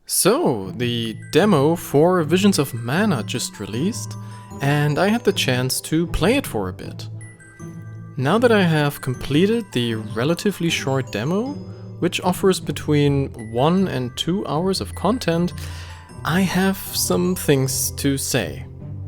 So, the demo for Visions of Mana just released, and I had the chance to play it for a bit. Now that I have completed the relatively short demo, which offers between 1 and 2 hours of content, I have some things to say.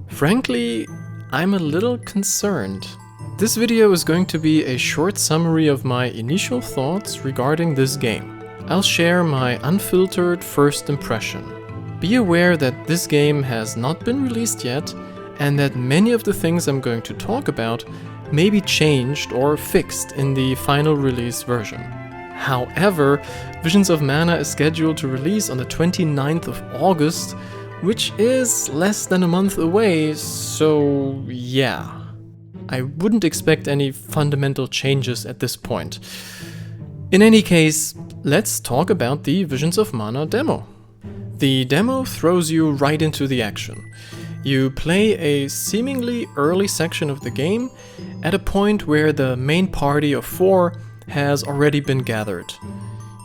Frankly, I'm a little concerned. This video is going to be a short summary of my initial thoughts regarding this game. I'll share my unfiltered first impression. Be aware that this game has not been released yet, and that many of the things I'm going to talk about may be changed or fixed in the final release version. However, Visions of Mana is scheduled to release on the 29th of August, which is less than a month away, so yeah. I wouldn't expect any fundamental changes at this point. In any case, let's talk about the Visions of Mana demo. The demo throws you right into the action. You play a seemingly early section of the game at a point where the main party of 4 has already been gathered.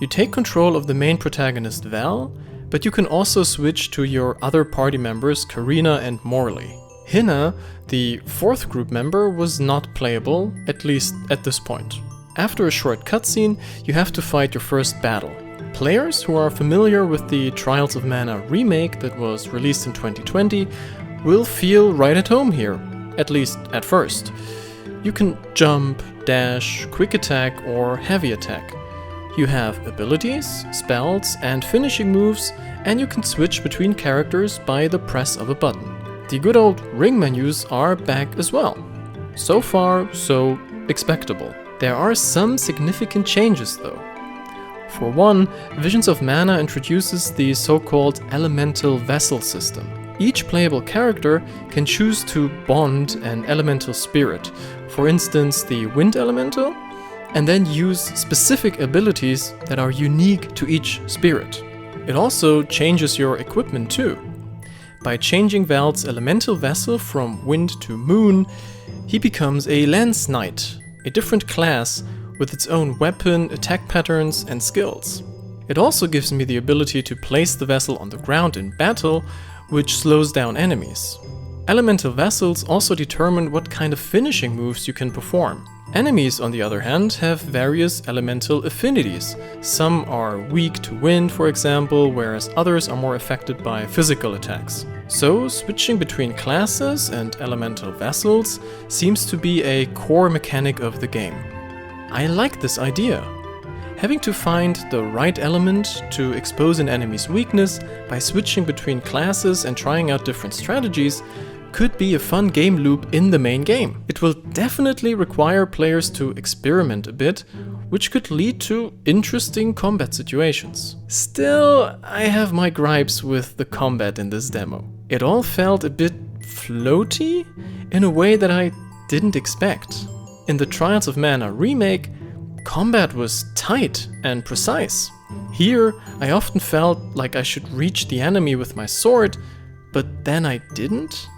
You take control of the main protagonist Val, but you can also switch to your other party members Karina and Morley. Hina, the 4th group member, was not playable, at least at this point. After a short cutscene, you have to fight your first battle. Players who are familiar with the Trials of Mana remake that was released in 2020 will feel right at home here, at least at first. You can jump, dash, quick attack or heavy attack. You have abilities, spells and finishing moves, and you can switch between characters by the press of a button. The good old ring menus are back as well. So far, so expectable. There are some significant changes though. For one, Visions of Mana introduces the so-called elemental vessel system. Each playable character can choose to bond an elemental spirit, for instance the wind elemental, and then use specific abilities that are unique to each spirit. It also changes your equipment too. By changing Val's elemental vessel from wind to moon, he becomes a lance knight, a different class with its own weapon, attack patterns and skills. It also gives me the ability to place the vessel on the ground in battle, which slows down enemies. Elemental vessels also determine what kind of finishing moves you can perform. Enemies, on the other hand, have various elemental affinities. Some are weak to wind, for example, whereas others are more affected by physical attacks. So, switching between classes and elemental vessels seems to be a core mechanic of the game. I like this idea. Having to find the right element to expose an enemy's weakness by switching between classes and trying out different strategies could be a fun game loop in the main game. It will definitely require players to experiment a bit, which could lead to interesting combat situations. Still, I have my gripes with the combat in this demo. It all felt a bit floaty in a way that I didn't expect. In the Trials of Mana remake, combat was tight and precise. Here, I often felt like I should reach the enemy with my sword, but then I didn't.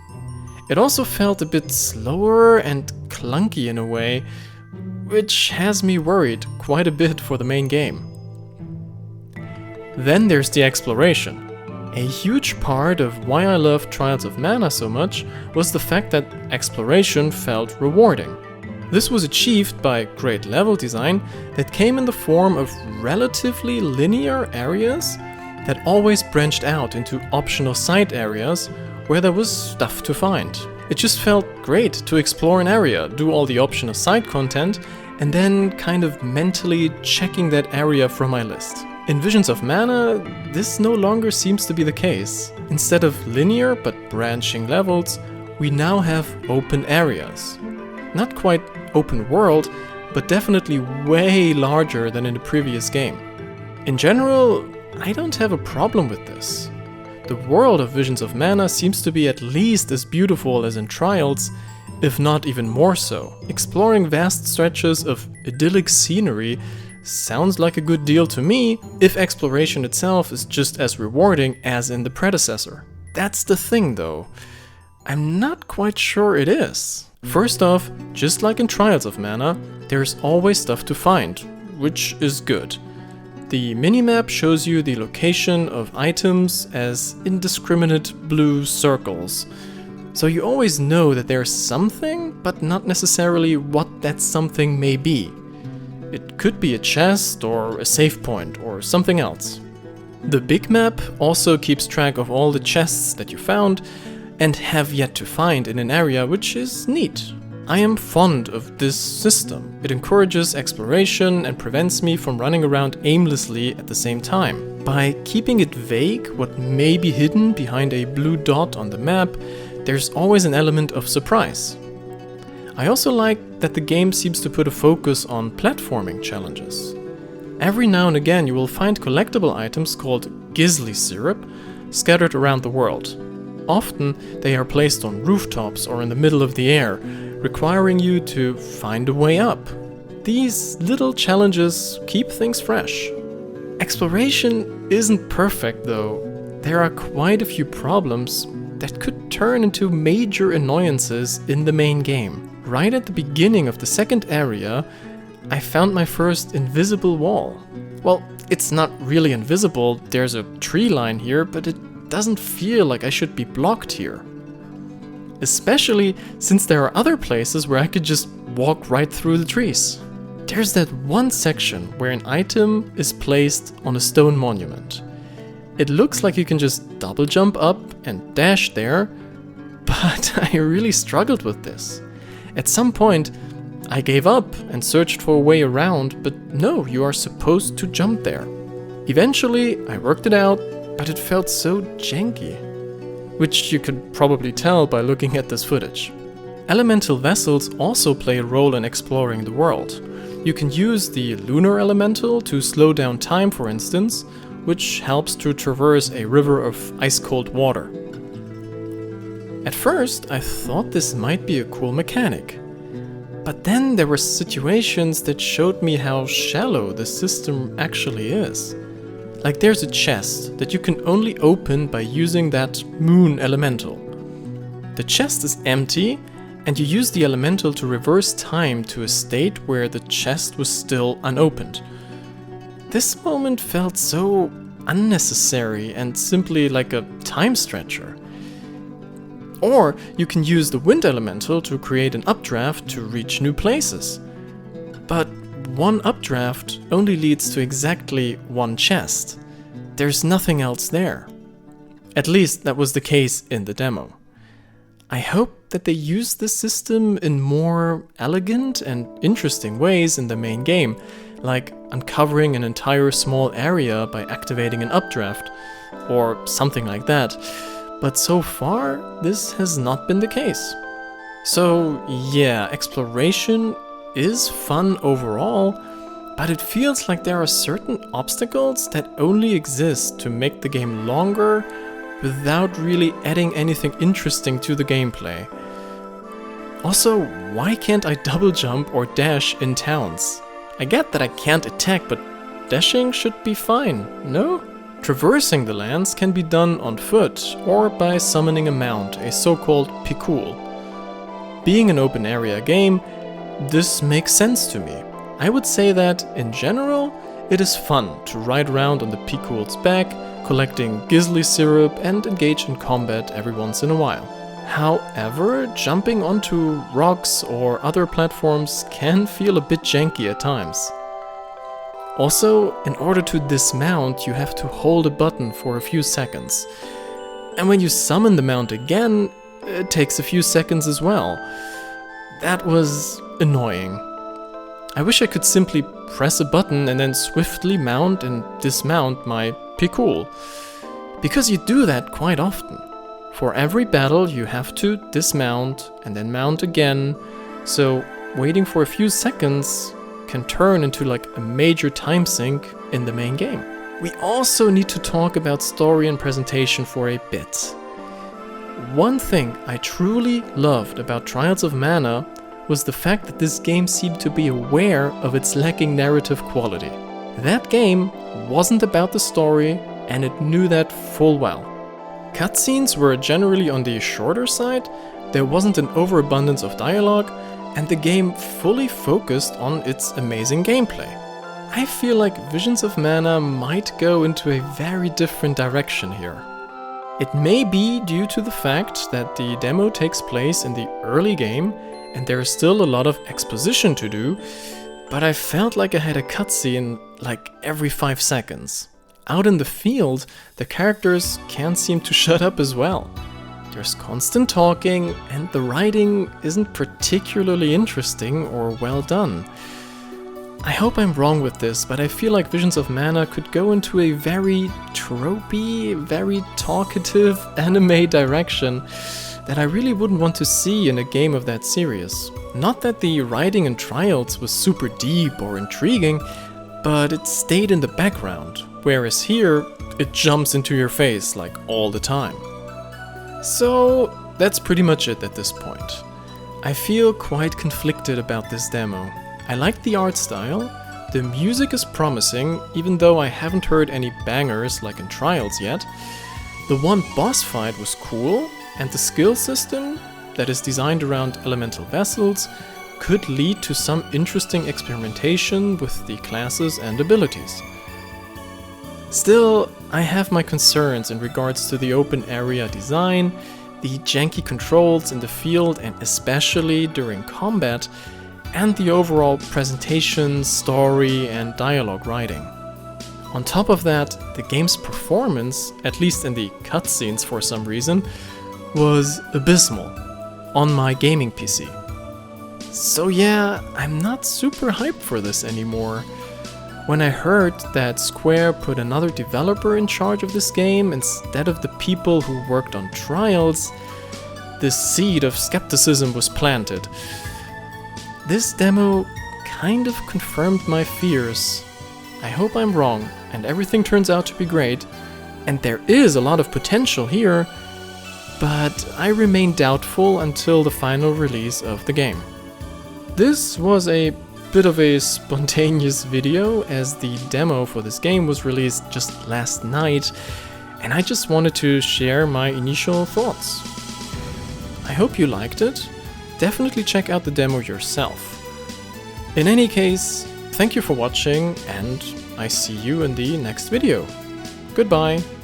It also felt a bit slower and clunky in a way, which has me worried quite a bit for the main game. Then there's the exploration. A huge part of why I loved Trials of Mana so much was the fact that exploration felt rewarding. This was achieved by great level design that came in the form of relatively linear areas that always branched out into optional side areas where there was stuff to find. It just felt great to explore an area, do all the optional side content, and then kind of mentally checking that area from my list. In Visions of Mana, this no longer seems to be the case. Instead of linear but branching levels, we now have open areas. Not quite open world, but definitely way larger than in the previous game. In general, I don't have a problem with this. The world of Visions of Mana seems to be at least as beautiful as in Trials, if not even more so. Exploring vast stretches of idyllic scenery sounds like a good deal to me if exploration itself is just as rewarding as in the predecessor. That's the thing though. I'm not quite sure it is. First off, just like in Trials of Mana, there's always stuff to find, which is good. The minimap shows you the location of items as indiscriminate blue circles. So you always know that there's something, but not necessarily what that something may be. It could be a chest or a save point or something else. The big map also keeps track of all the chests that you found and have yet to find in an area, which is neat. I am fond of this system. It encourages exploration and prevents me from running around aimlessly at the same time. By keeping it vague what may be hidden behind a blue dot on the map, there's always an element of surprise. I also like that the game seems to put a focus on platforming challenges. Every now and again you will find collectible items called Gizli Syrup scattered around the world. Often they are placed on rooftops or in the middle of the air, requiring you to find a way up. These little challenges keep things fresh. Exploration isn't perfect though. There are quite a few problems that could turn into major annoyances in the main game. Right at the beginning of the second area, I found my first invisible wall. Well, it's not really invisible, there's a tree line here, but it doesn't feel like I should be blocked here. Especially since there are other places where I could just walk right through the trees. There's that one section where an item is placed on a stone monument. It looks like you can just double jump up and dash there, but I really struggled with this. At some point, I gave up and searched for a way around, but no, you are supposed to jump there. Eventually, I worked it out, but it felt so janky, which you could probably tell by looking at this footage. Elemental vessels also play a role in exploring the world. You can use the lunar elemental to slow down time, for instance, which helps to traverse a river of ice-cold water. At first, I thought this might be a cool mechanic. But then there were situations that showed me how shallow the system actually is. Like there's a chest that you can only open by using that moon elemental. The chest is empty, and you use the elemental to reverse time to a state where the chest was still unopened. This moment felt so unnecessary and simply like a time stretcher. Or you can use the wind elemental to create an updraft to reach new places. But one updraft only leads to exactly one chest. There's nothing else there. At least that was the case in the demo. I hope that they use this system in more elegant and interesting ways in the main game, like uncovering an entire small area by activating an updraft, or something like that. But so far, this has not been the case. So yeah, exploration is fun overall, but it feels like there are certain obstacles that only exist to make the game longer without really adding anything interesting to the gameplay. Also, why can't I double jump or dash in towns? I get that I can't attack, but dashing should be fine, no? Traversing the lands can be done on foot or by summoning a mount, a so-called pikul. Being an open area game, this makes sense to me. I would say that, in general, it is fun to ride around on the pikul's back, collecting Gizli Syrup and engage in combat every once in a while. However, jumping onto rocks or other platforms can feel a bit janky at times. Also, in order to dismount, you have to hold a button for a few seconds. And when you summon the mount again, it takes a few seconds as well. That was annoying. I wish I could simply press a button and then swiftly mount and dismount my pikul. Because you do that quite often. For every battle you have to dismount and then mount again, so waiting for a few seconds can turn into like a major time sink in the main game. We also need to talk about story and presentation for a bit. One thing I truly loved about Trials of Mana was the fact that this game seemed to be aware of its lacking narrative quality. That game wasn't about the story, and it knew that full well. Cutscenes were generally on the shorter side, there wasn't an overabundance of dialogue, and the game fully focused on its amazing gameplay. I feel like Visions of Mana might go into a very different direction here. It may be due to the fact that the demo takes place in the early game and there is still a lot of exposition to do, but I felt like I had a cutscene like every 5 seconds. Out in the field, the characters can't seem to shut up as well. There's constant talking and the writing isn't particularly interesting or well done. I hope I'm wrong with this, but I feel like Visions of Mana could go into a very tropey, very talkative anime direction that I really wouldn't want to see in a game of that series. Not that the writing in Trials was super deep or intriguing, but it stayed in the background, whereas here, it jumps into your face like all the time. So that's pretty much it at this point. I feel quite conflicted about this demo. I like the art style, the music is promising, even though I haven't heard any bangers like in Trials yet. The one boss fight was cool, and the skill system, that is designed around elemental vessels, could lead to some interesting experimentation with the classes and abilities. Still, I have my concerns in regards to the open area design, the janky controls in the field and especially during combat, and the overall presentation, story, and dialogue writing. On top of that, the game's performance, at least in the cutscenes for some reason, was abysmal on my gaming PC. So yeah, I'm not super hyped for this anymore. When I heard that Square put another developer in charge of this game instead of the people who worked on Trials, this seed of skepticism was planted. This demo kind of confirmed my fears. I hope I'm wrong and everything turns out to be great, and there is a lot of potential here, but I remain doubtful until the final release of the game. This was a bit of a spontaneous video as the demo for this game was released just last night, and I just wanted to share my initial thoughts. I hope you liked it. Definitely check out the demo yourself. In any case, thank you for watching and I see you in the next video. Goodbye!